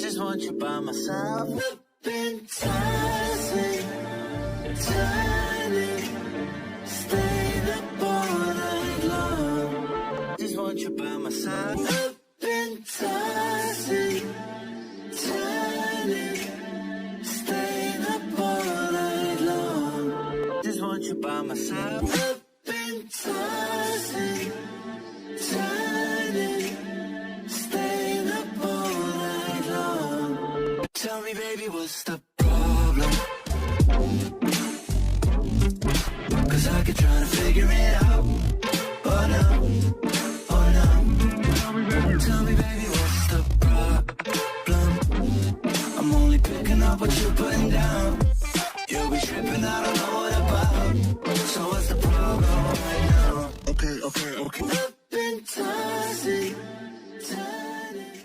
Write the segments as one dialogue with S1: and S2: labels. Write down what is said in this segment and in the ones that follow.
S1: Just want you by my side. We've been tossing, turning, staying up all night long. Just want you by my side. We've been tossing, turning, staying up all night long. Just want you by my side. We've been tossing, turning, staying up all night long. Tell me, baby, what's the problem? 'Cause I could try to figure it out. Oh no, oh no. Tell me, baby, what's the problem? I'm only picking up what you're putting down. You'll be tripping, I don't know what about. So what's the problem right now? Okay. I've been tossing, turning.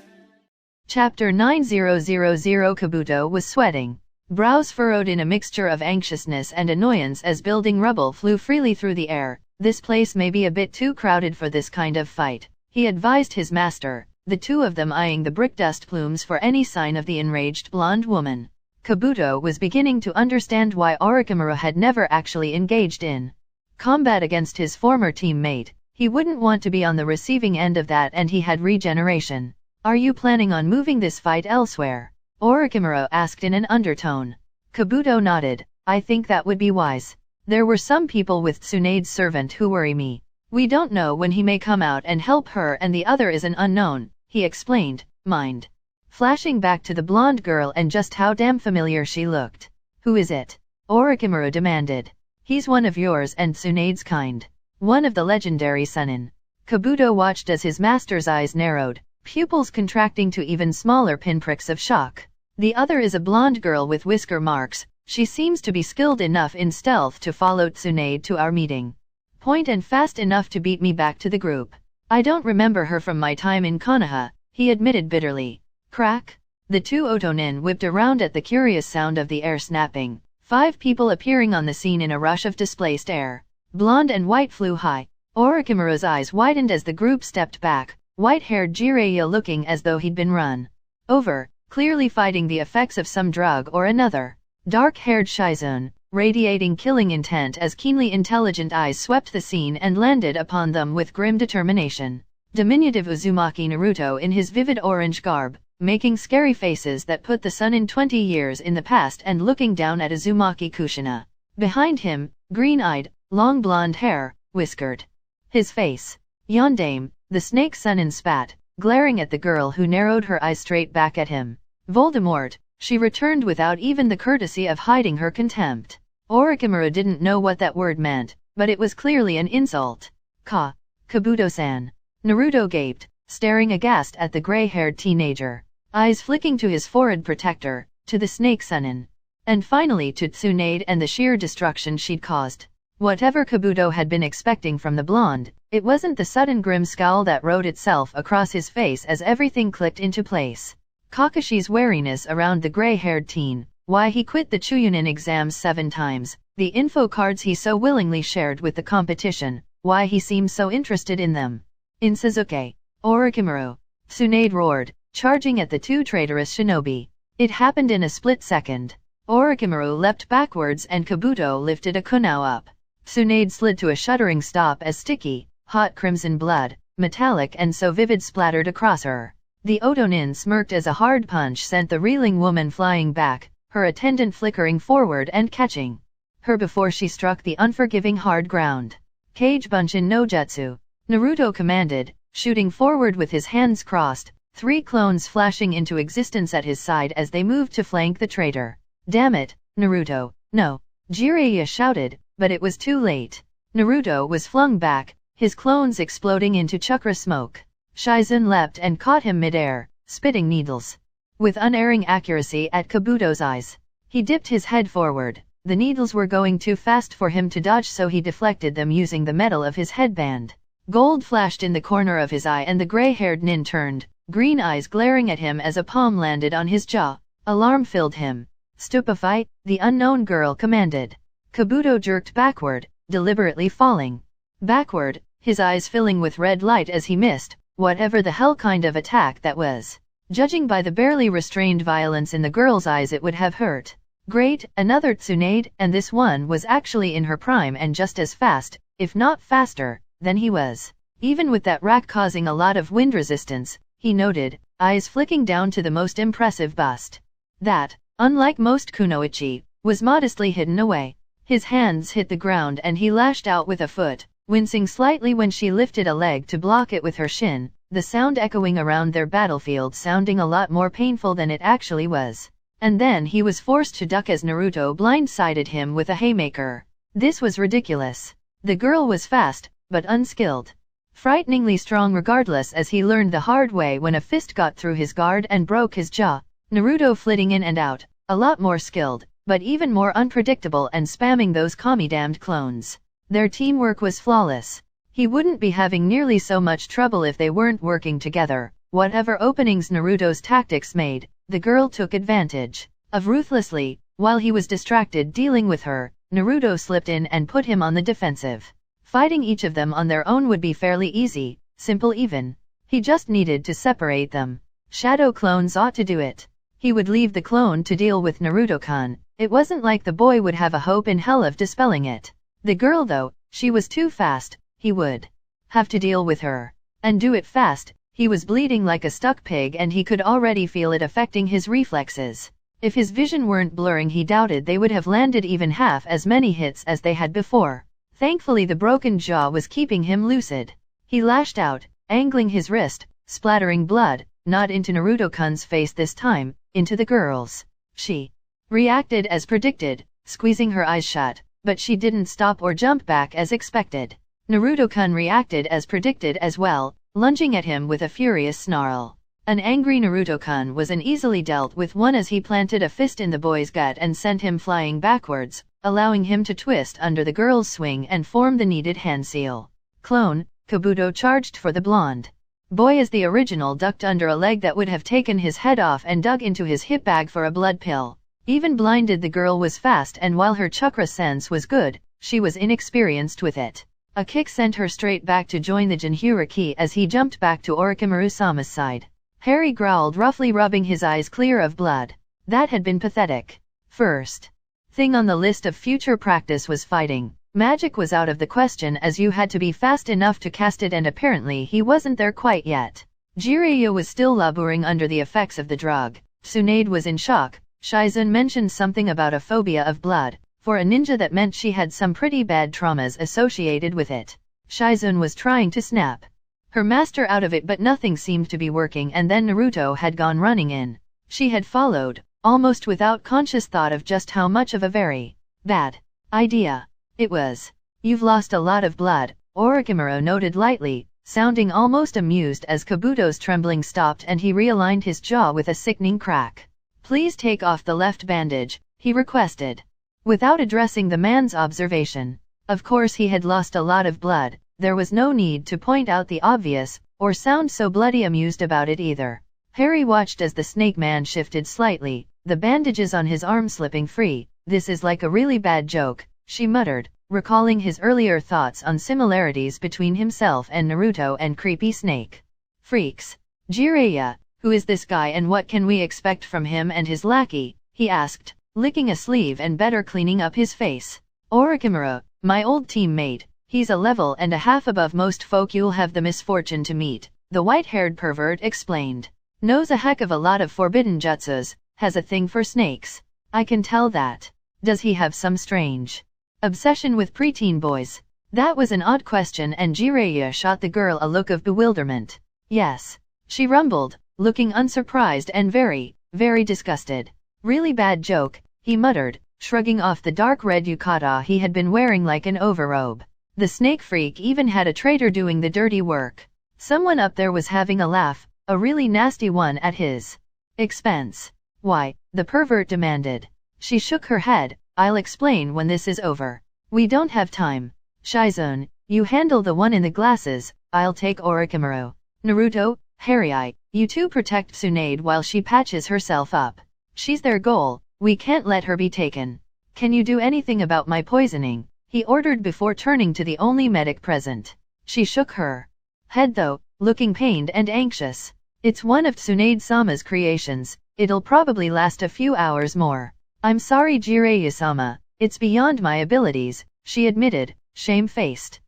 S2: Chapter 9000. Kabuto was sweating, brows furrowed in a mixture of anxiousness and annoyance as building rubble flew freely through the air. This place may be a bit too crowded for this kind of fight, he advised his master, the two of them eyeing the brick dust plumes for any sign of the enraged blonde woman. Kabuto was beginning to understand why Orochimaru had never actually engaged in combat against his former teammate. He wouldn't want to be on the receiving end of that, and he had regeneration. Are you planning on moving this fight elsewhere? Orochimaru asked in an undertone. Kabuto nodded. I think that would be wise. There were some people with Tsunade's servant who worry me. We don't know when he may come out and help her, and the other is an unknown, he explained, mind flashing back to the blonde girl and just how damn familiar she looked. Who is it? Orochimaru demanded. He's one of yours and Tsunade's kind. One of the legendary Sunin. Kabuto watched as his master's eyes narrowed, pupils contracting to even smaller pinpricks of shock. The other is a blonde girl with whisker marks. She seems to be skilled enough in stealth to follow Tsunade to our meeting point and fast enough to beat me back to the group. I don't remember her from my time in Konoha, he admitted bitterly. Crack. The two Otonin whipped around at the curious sound of the air snapping. 5 people appearing on the scene in a rush of displaced air. Blonde and white flew high. Orochimaru's eyes widened as the group stepped back, white-haired Jiraiya looking as though he'd been run over, clearly fighting the effects of some drug or another. Dark-haired Shizune, radiating killing intent as keenly intelligent eyes swept the scene and landed upon them with grim determination. Diminutive Uzumaki Naruto in his vivid orange garb, making scary faces that put the sun in 20 years in the past and looking down at Uzumaki Kushina. Behind him, green-eyed, long blonde hair, whiskered. His face. Yondaime, the snake Sunin spat, glaring at the girl who narrowed her eyes straight back at him. Voldemort, she returned without even the courtesy of hiding her contempt. Orochimaru didn't know what that word meant, but it was clearly an insult. Kabuto-san. Naruto gaped, staring aghast at the gray-haired teenager, eyes flicking to his forehead protector, to the snake Sunin, and finally to Tsunade and the sheer destruction she'd caused. Whatever Kabuto had been expecting from the blonde, it wasn't the sudden grim scowl that wrote itself across his face as everything clicked into place. Kakashi's wariness around the gray-haired teen, why he quit the Chuunin exams 7 times, the info cards he so willingly shared with the competition, why he seemed so interested in them. In Sasuke, Orochimaru, Tsunade roared, charging at the 2 traitorous shinobi. It happened in a split second. Orochimaru leapt backwards and Kabuto lifted a kunao up. Tsunade slid to a shuddering stop as sticky, hot crimson blood, metallic and so vivid, splattered across her. The Otonin smirked as a hard punch sent the reeling woman flying back, her attendant flickering forward and catching her before she struck the unforgiving hard ground. Kage Bunshin no Jutsu, Naruto commanded, shooting forward with his hands crossed, 3 clones flashing into existence at his side as they moved to flank the traitor. Damn it, Naruto, no! Jiraiya shouted, but it was too late. Naruto was flung back, his clones exploding into chakra smoke. Shizune leapt and caught him midair, spitting needles with unerring accuracy at Kabuto's eyes. He dipped his head forward. The needles were going too fast for him to dodge, so he deflected them using the metal of his headband. Gold flashed in the corner of his eye and the gray-haired nin turned, green eyes glaring at him as a palm landed on his jaw. Alarm filled him. Stupefy, the unknown girl commanded. Kabuto jerked backward, deliberately falling backward, his eyes filling with red light as he missed whatever the hell kind of attack that was. Judging by the barely restrained violence in the girl's eyes, it would have hurt. Great, another Tsunade, and this one was actually in her prime and just as fast, if not faster, than he was. Even with that rack causing a lot of wind resistance, he noted, eyes flicking down to the most impressive bust. That, unlike most kunoichi, was modestly hidden away. His hands hit the ground and he lashed out with a foot, wincing slightly when she lifted a leg to block it with her shin, the sound echoing around their battlefield sounding a lot more painful than it actually was. And then he was forced to duck as Naruto blindsided him with a haymaker. This was ridiculous. The girl was fast, but unskilled. Frighteningly strong regardless, as he learned the hard way when a fist got through his guard and broke his jaw. Naruto flitting in and out, a lot more skilled, but even more unpredictable and spamming those commie-damned clones. Their teamwork was flawless. He wouldn't be having nearly so much trouble if they weren't working together. Whatever openings Naruto's tactics made, the girl took advantage of ruthlessly. While he was distracted dealing with her, Naruto slipped in and put him on the defensive. Fighting each of them on their own would be fairly easy, simple even. He just needed to separate them. Shadow clones ought to do it. He would leave the clone to deal with Naruto-kun. It wasn't like the boy would have a hope in hell of dispelling it. The girl though, she was too fast. He would have to deal with her. And do it fast. He was bleeding like a stuck pig and he could already feel it affecting his reflexes. If his vision weren't blurring, he doubted they would have landed even half as many hits as they had before. Thankfully the broken jaw was keeping him lucid. He lashed out, angling his wrist, splattering blood, not into Naruto-kun's face this time, into the girl's. She reacted as predicted, squeezing her eyes shut, but she didn't stop or jump back as expected. Naruto-kun reacted as predicted as well, lunging at him with a furious snarl. An angry Naruto-kun was easily dealt with one as he planted a fist in the boy's gut and sent him flying backwards, allowing him to twist under the girl's swing and form the needed hand seal. Clone, Kabuto charged for the blonde boy as the original ducked under a leg that would have taken his head off and dug into his hip bag for a blood pill. Even blinded, the girl was fast, and while her chakra sense was good, she was inexperienced with it. A kick sent her straight back to join the Jinchuriki as he jumped back to Orochimaru-sama's side. Harry growled, roughly rubbing his eyes clear of blood. That had been pathetic. First thing on the list of future practice was fighting. Magic was out of the question as you had to be fast enough to cast it, and apparently he wasn't there quite yet. Jiraiya was still laboring under the effects of the drug. Tsunade was in shock. Shizun mentioned something about a phobia of blood. For a ninja that meant she had some pretty bad traumas associated with it. Shizun was trying to snap her master out of it, but nothing seemed to be working, and then Naruto had gone running in. She had followed, almost without conscious thought of just how much of a very bad idea it was. You've lost a lot of blood, Orochimaru noted lightly, sounding almost amused as Kabuto's trembling stopped and he realigned his jaw with a sickening crack. Please take off the left bandage, he requested, without addressing the man's observation. Of course he had lost a lot of blood. There was no need to point out the obvious, or sound so bloody amused about it either. Harry watched as the snake man shifted slightly, the bandages on his arm slipping free. This is like a really bad joke, she muttered, recalling his earlier thoughts on similarities between himself and Naruto and creepy snake freaks. Jiraiya, who is this guy and what can we expect from him and his lackey? He asked, licking a sleeve and better cleaning up his face. Orochimaru, my old teammate. He's a level and a half above most folk you'll have the misfortune to meet, the white-haired pervert explained. Knows a heck of a lot of forbidden jutsus, has a thing for snakes. I can tell that. Does he have some strange obsession with preteen boys? That was an odd question, and Jiraiya shot the girl a look of bewilderment. Yes, she rumbled, looking unsurprised and very, very disgusted. Really bad joke, he muttered, shrugging off the dark red yukata he had been wearing like an overrobe. The snake freak even had a traitor doing the dirty work. Someone up there was having a laugh, a really nasty one at his expense. Why? The pervert demanded. She shook her head. I'll explain when this is over. We don't have time. Shizun, you handle the one in the glasses, I'll take Orochimaru. Naruto, Harry, you two protect Tsunade while she patches herself up. She's their goal, we can't let her be taken. Can you do anything about my poisoning? He ordered before turning to the only medic present. She shook her head though, looking pained and anxious. It's one of Tsunade-sama's creations. It'll probably last a few hours more. I'm sorry Jiraiya-sama, it's beyond my abilities, she admitted, shame-faced.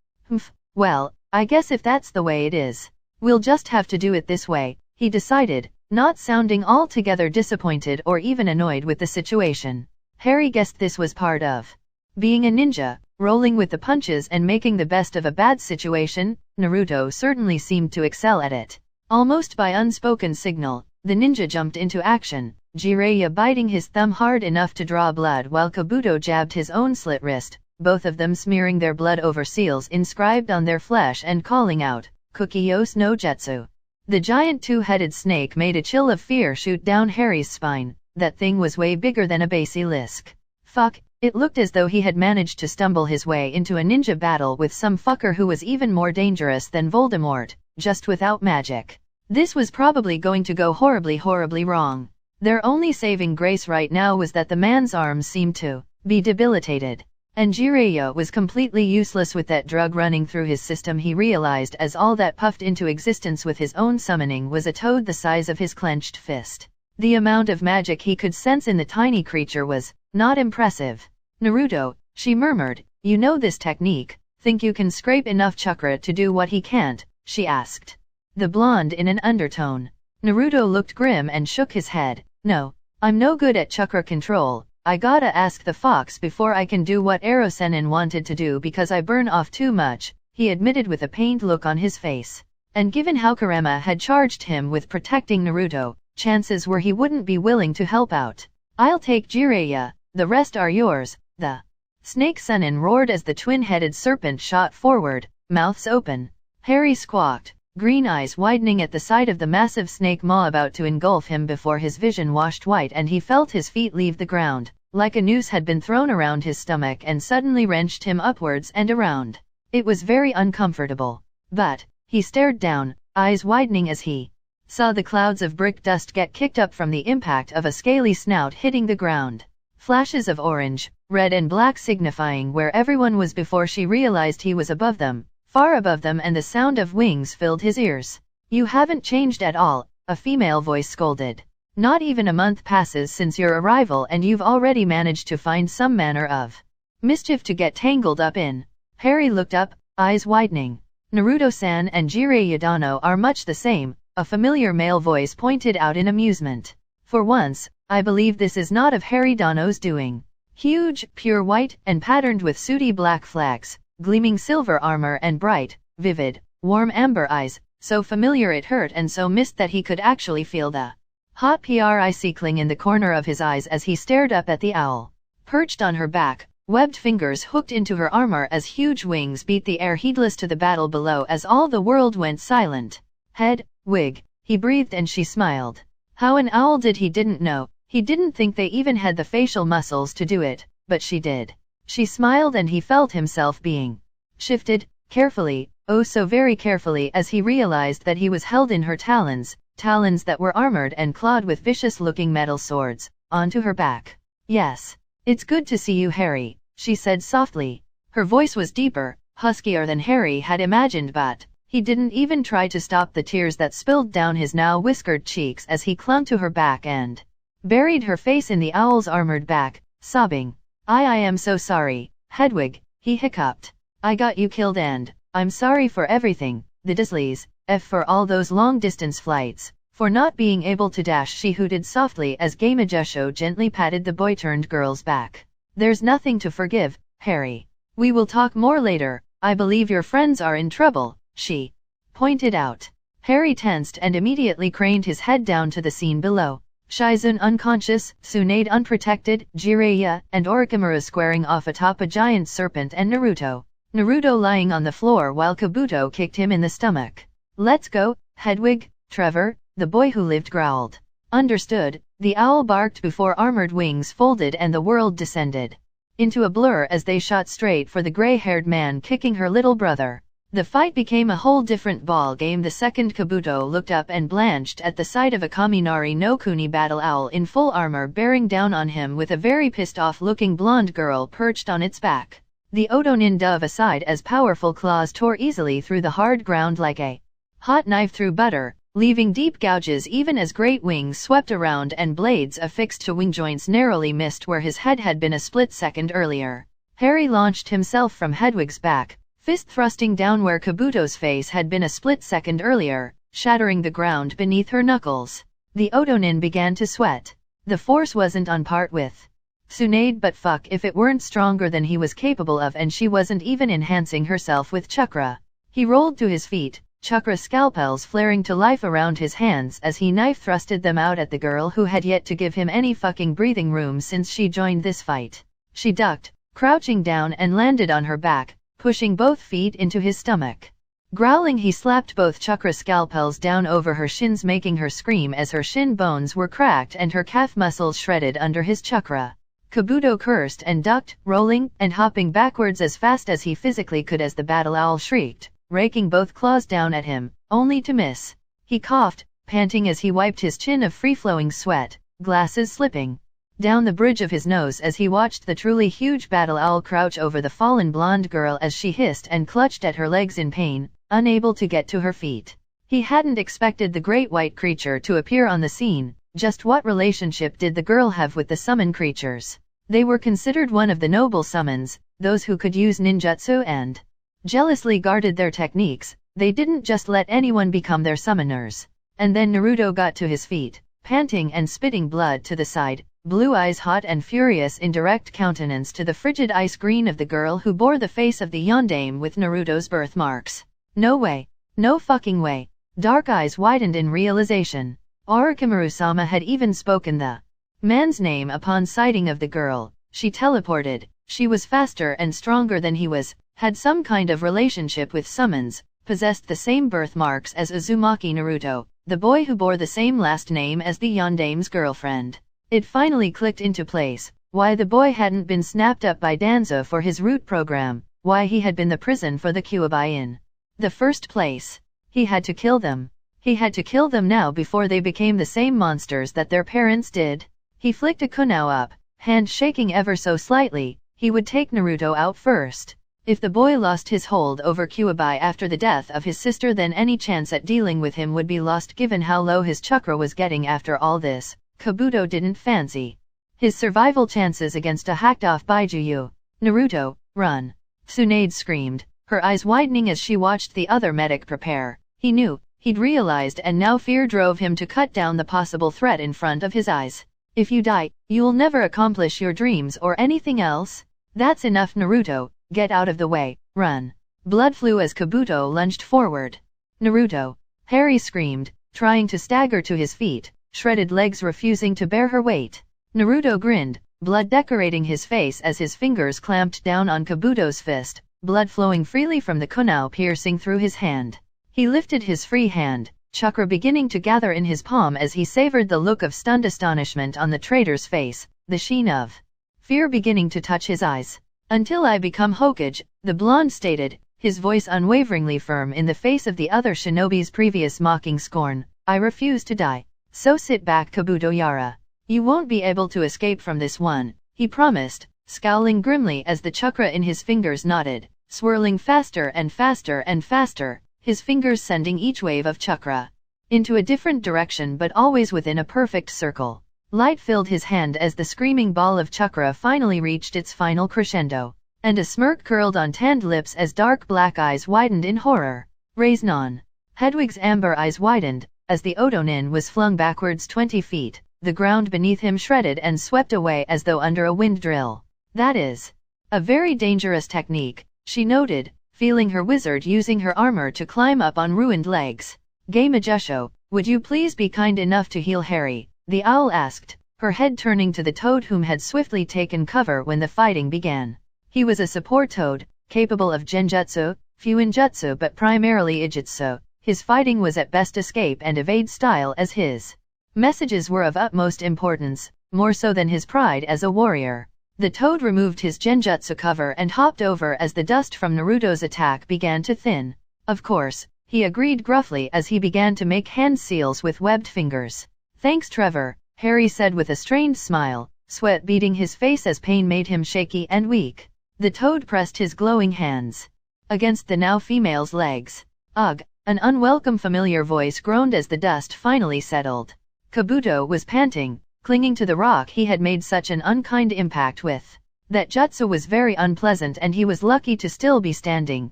S2: Well, I guess if that's the way it is, we'll just have to do it this way, he decided, not sounding altogether disappointed or even annoyed with the situation. Harry guessed this was part of being a ninja, rolling with the punches and making the best of a bad situation. Naruto certainly seemed to excel at it. Almost by unspoken signal, the ninja jumped into action, Jiraiya biting his thumb hard enough to draw blood while Kabuto jabbed his own slit wrist, both of them smearing their blood over seals inscribed on their flesh and calling out, Kukiyos no Jetsu. The giant two-headed snake made a chill of fear shoot down Harry's spine. That thing was way bigger than a basilisk. Fuck, it looked as though he had managed to stumble his way into a ninja battle with some fucker who was even more dangerous than Voldemort, just without magic. This was probably going to go horribly wrong. Their only saving grace right now was that the man's arms seemed to be debilitated. And Jiraiya was completely useless with that drug running through his system, he realized, as all that puffed into existence with his own summoning was a toad the size of his clenched fist. The amount of magic he could sense in the tiny creature was not impressive. Naruto, she murmured, you know this technique, think you can scrape enough chakra to do what he can't, she asked. The blonde in an undertone. Naruto looked grim and shook his head. No, I'm no good at chakra control. I gotta ask the fox before I can do what Erosenin wanted to do because I burn off too much, he admitted with a pained look on his face. And given how Kurama had charged him with protecting Naruto, chances were he wouldn't be willing to help out. I'll take Jiraiya, the rest are yours. The snake Sunin roared as the twin-headed serpent shot forward, mouths open. Harry squawked, green eyes widening at the sight of the massive snake maw about to engulf him before his vision washed white and he felt his feet leave the ground, like a noose had been thrown around his stomach and suddenly wrenched him upwards and around. It was very uncomfortable. But he stared down, eyes widening as he saw the clouds of brick dust get kicked up from the impact of a scaly snout hitting the ground. Flashes of orange, red and black signifying where everyone was before she realized he was above them, far above them, and the sound of wings filled his ears. You haven't changed at all, a female voice scolded. Not even a month passes since your arrival and you've already managed to find some manner of mischief to get tangled up in. Harry looked up, eyes widening. Naruto-san and Jiraiya Dano are much the same, a familiar male voice pointed out in amusement. For once, I believe this is not of Harry Dano's doing. Huge, pure white, and patterned with sooty black flecks, gleaming silver armor and bright, vivid, warm amber eyes, so familiar it hurt and so mist that he could actually feel the hot prick cling in the corner of his eyes as he stared up at the owl. Perched on her back, webbed fingers hooked into her armor as huge wings beat the air heedless to the battle below as all the world went silent. Head, wig, he breathed and she smiled. How an owl did he didn't know, he didn't think they even had the facial muscles to do it, but she did. She smiled and he felt himself being shifted, carefully, oh so very carefully, as he realized that he was held in her talons, talons that were armored and clawed with vicious-looking metal swords, onto her back. Yes. It's good to see you, Harry, she said softly. Her voice was deeper, huskier than Harry had imagined, but he didn't even try to stop the tears that spilled down his now whiskered cheeks as he clung to her back and buried her face in the owl's armored back, sobbing. I am so sorry, Hedwig, he hiccuped. I got you killed and I'm sorry for everything, the Dursleys, for all those long-distance flights, for not being able to dash, she hooted softly as Gamajusho gently patted the boy-turned-girl's back. There's nothing to forgive, Harry. We will talk more later, I believe your friends are in trouble, she pointed out. Harry tensed and immediately craned his head down to the scene below. Shizune unconscious, Tsunade unprotected, Jiraiya and Orochimaru squaring off atop a giant serpent, and Naruto lying on the floor while Kabuto kicked him in the stomach. Let's go, Hedwig, Trevor, the boy who lived growled. Understood, the owl barked before armored wings folded and the world descended into a blur as they shot straight for the gray-haired man kicking her little brother. The fight became a whole different ball game the second Kabuto looked up and blanched at the sight of a Kaminari no Kuni battle owl in full armor bearing down on him with a very pissed-off looking blonde girl perched on its back. The Odonin dove aside as powerful claws tore easily through the hard ground like a hot knife through butter, leaving deep gouges even as great wings swept around and blades affixed to wing joints narrowly missed where his head had been a split second earlier. Harry launched himself from Hedwig's back, fist thrusting down where Kabuto's face had been a split second earlier, shattering the ground beneath her knuckles. The Otonin began to sweat. The force wasn't on par with Tsunade, but fuck if it weren't stronger than he was capable of, and she wasn't even enhancing herself with chakra. He rolled to his feet, chakra scalpels flaring to life around his hands as he knife thrusted them out at the girl who had yet to give him any fucking breathing room since she joined this fight. She ducked, crouching down, and landed on her back, pushing both feet into his stomach. Growling, he slapped both chakra scalpels down over her shins, making her scream as her shin bones were cracked and her calf muscles shredded under his chakra. Kabuto cursed and ducked, rolling and hopping backwards as fast as he physically could as the battle owl shrieked, raking both claws down at him, only to miss. He coughed, panting as he wiped his chin of free-flowing sweat, glasses slipping down the bridge of his nose as he watched the truly huge battle owl crouch over the fallen blonde girl as she hissed and clutched at her legs in pain, unable to get to her feet. He hadn't expected the great white creature to appear on the scene. Just what relationship did the girl have with the summon creatures? They were considered one of the noble summons, those who could use ninjutsu and jealously guarded their techniques. They didn't just let anyone become their summoners. And then Naruto got to his feet, panting and spitting blood to the side, blue eyes hot and furious in direct countenance to the frigid ice green of the girl who bore the face of the yondaime with Naruto's birthmarks. No way. No fucking way. Dark eyes widened in realization. Orochimaru-sama had even spoken the man's name upon sighting of the girl. She teleported. She was faster and stronger than he was, had some kind of relationship with summons, possessed the same birthmarks as Uzumaki Naruto, the boy who bore the same last name as the yondaime's girlfriend. It finally clicked into place, why the boy hadn't been snapped up by Danzo for his root program, why he had been the prison for the Kyuubi in the first place. He had to kill them. He had to kill them now before they became the same monsters that their parents did. He flicked a kunao up, hand shaking ever so slightly. He would take Naruto out first. If the boy lost his hold over Kyuubi after the death of his sister, then any chance at dealing with him would be lost given how low his chakra was getting after all this. Kabuto didn't fancy his survival chances against a hacked-off Baijuyu. Naruto, run! Tsunade screamed, her eyes widening as she watched the other medic prepare. He knew, he'd realized, and now fear drove him to cut down the possible threat in front of his eyes. If you die, you'll never accomplish your dreams or anything else. That's enough, Naruto, get out of the way, run. Blood flew as Kabuto lunged forward. Naruto! Harry screamed, trying to stagger to his feet, shredded legs refusing to bear her weight. Naruto grinned, blood decorating his face as his fingers clamped down on Kabuto's fist, blood flowing freely from the kunao piercing through his hand. He lifted his free hand, chakra beginning to gather in his palm as he savored the look of stunned astonishment on the trader's face, the sheen of fear beginning to touch his eyes. Until I become Hokage, the blonde stated, his voice unwaveringly firm in the face of the other shinobi's previous mocking scorn. I refuse to die. So sit back, Kabuto Yara. You won't be able to escape from this one, he promised, scowling grimly as the chakra in his fingers knotted, swirling faster and faster and faster, his fingers sending each wave of chakra into a different direction but always within a perfect circle. Light filled his hand as the screaming ball of chakra finally reached its final crescendo, and a smirk curled on tanned lips as dark black eyes widened in horror. Raisnon. Hedwig's amber eyes widened, as the Otonin was flung backwards 20 feet, the ground beneath him shredded and swept away as though under a wind drill. That is a very dangerous technique, she noted, feeling her wizard using her armor to climb up on ruined legs. Gay Majusho, would you please be kind enough to heal Harry? The owl asked, her head turning to the toad whom had swiftly taken cover when the fighting began. He was a support toad, capable of genjutsu, fuinjutsu but primarily ijutsu. His fighting was at best escape and evade style as his messages were of utmost importance, more so than his pride as a warrior. The toad removed his genjutsu cover and hopped over as the dust from Naruto's attack began to thin. Of course, he agreed gruffly as he began to make hand seals with webbed fingers. Thanks, Trevor, Harry said with a strained smile, sweat beading his face as pain made him shaky and weak. The toad pressed his glowing hands against the now female's legs. Ugh, An unwelcome familiar voice groaned as the dust finally settled. Kabuto was panting, clinging to the rock he had made such an unkind impact with. That jutsu was very unpleasant and he was lucky to still be standing.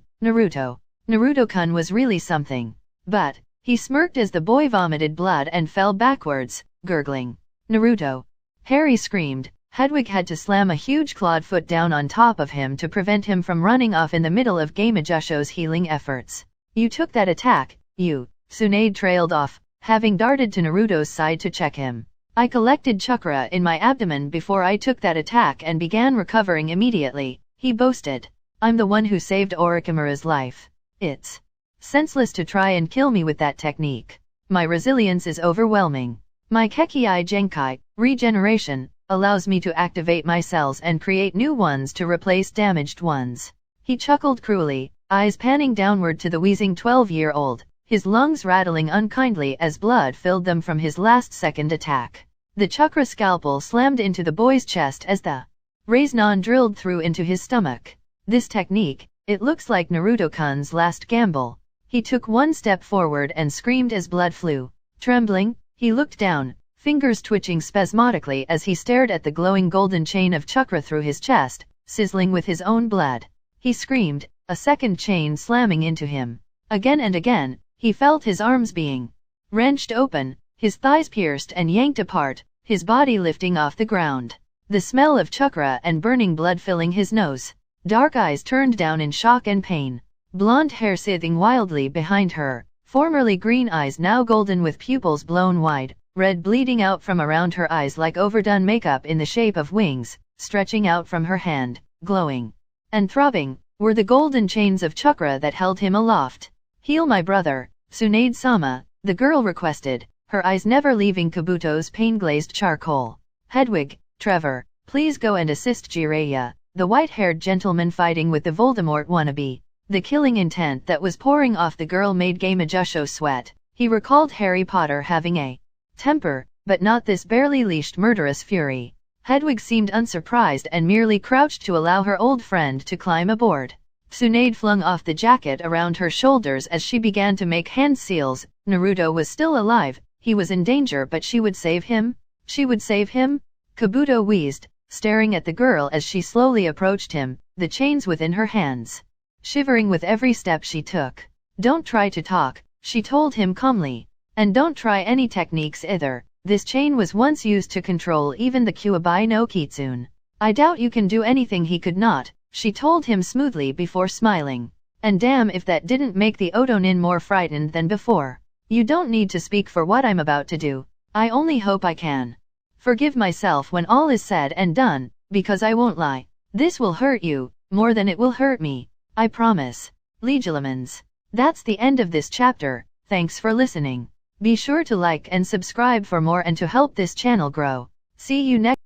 S2: Naruto-kun was really something. But, he smirked as the boy vomited blood and fell backwards, gurgling. Naruto! Harry screamed. Hedwig had to slam a huge clawed foot down on top of him to prevent him from running off in the middle of Gamejusho's healing efforts. You took that attack, you. Tsunade trailed off, having darted to Naruto's side to check him. I collected chakra in my abdomen before I took that attack and began recovering immediately, he boasted. I'm the one who saved Orochimaru's life. It's senseless to try and kill me with that technique. My resilience is overwhelming. My Kekkei Genkai, regeneration, allows me to activate my cells and create new ones to replace damaged ones. He chuckled cruelly, eyes panning downward to the wheezing 12-year-old, his lungs rattling unkindly as blood filled them from his last second attack. The chakra scalpel slammed into the boy's chest as the Raiznon drilled through into his stomach. This technique, it looks like Naruto-kun's last gamble. He took one step forward and screamed as blood flew. Trembling, he looked down, fingers twitching spasmodically as he stared at the glowing golden chain of chakra through his chest, sizzling with his own blood. He screamed, a second chain slamming into him. Again and again, he felt his arms being wrenched open, his thighs pierced and yanked apart, his body lifting off the ground. The smell of chakra and burning blood filling his nose. Dark eyes turned down in shock and pain. Blonde hair scything wildly behind her, formerly green eyes now golden with pupils blown wide, red bleeding out from around her eyes like overdone makeup in the shape of wings, stretching out from her hand, glowing and throbbing, were the golden chains of chakra that held him aloft. Heal my brother, Tsunade-sama, the girl requested, her eyes never leaving Kabuto's pain-glazed charcoal. Hedwig, Trevor, please go and assist Jiraiya, the white-haired gentleman fighting with the Voldemort wannabe. The killing intent that was pouring off the girl made Gamejusho sweat. He recalled Harry Potter having a temper, but not this barely leashed murderous fury. Hedwig seemed unsurprised and merely crouched to allow her old friend to climb aboard. Tsunade flung off the jacket around her shoulders as she began to make hand seals. Naruto was still alive, he was in danger but she would save him? She would save him? Kabuto wheezed, staring at the girl as she slowly approached him, the chains within her hands shivering with every step she took. Don't try to talk, she told him calmly. And don't try any techniques either. This chain was once used to control even the Kyuubi no Kitsune. I doubt you can do anything he could not, she told him smoothly before smiling. And damn if that didn't make the Otonin more frightened than before. You don't need to speak for what I'm about to do. I only hope I can forgive myself when all is said and done, because I won't lie. This will hurt you, more than it will hurt me. I promise. Legilimens. That's the end of this chapter. Thanks for listening. Be sure to like and subscribe for more and to help this channel grow. See you next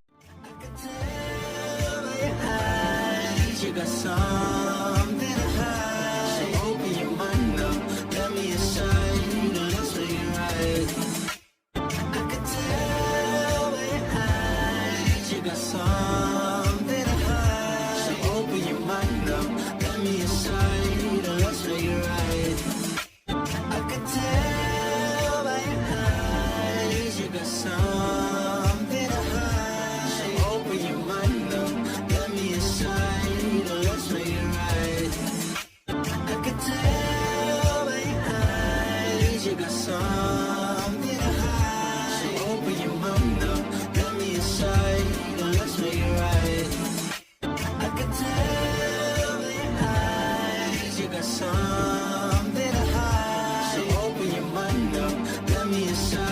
S1: something to hide. So open your mind up, let me inside.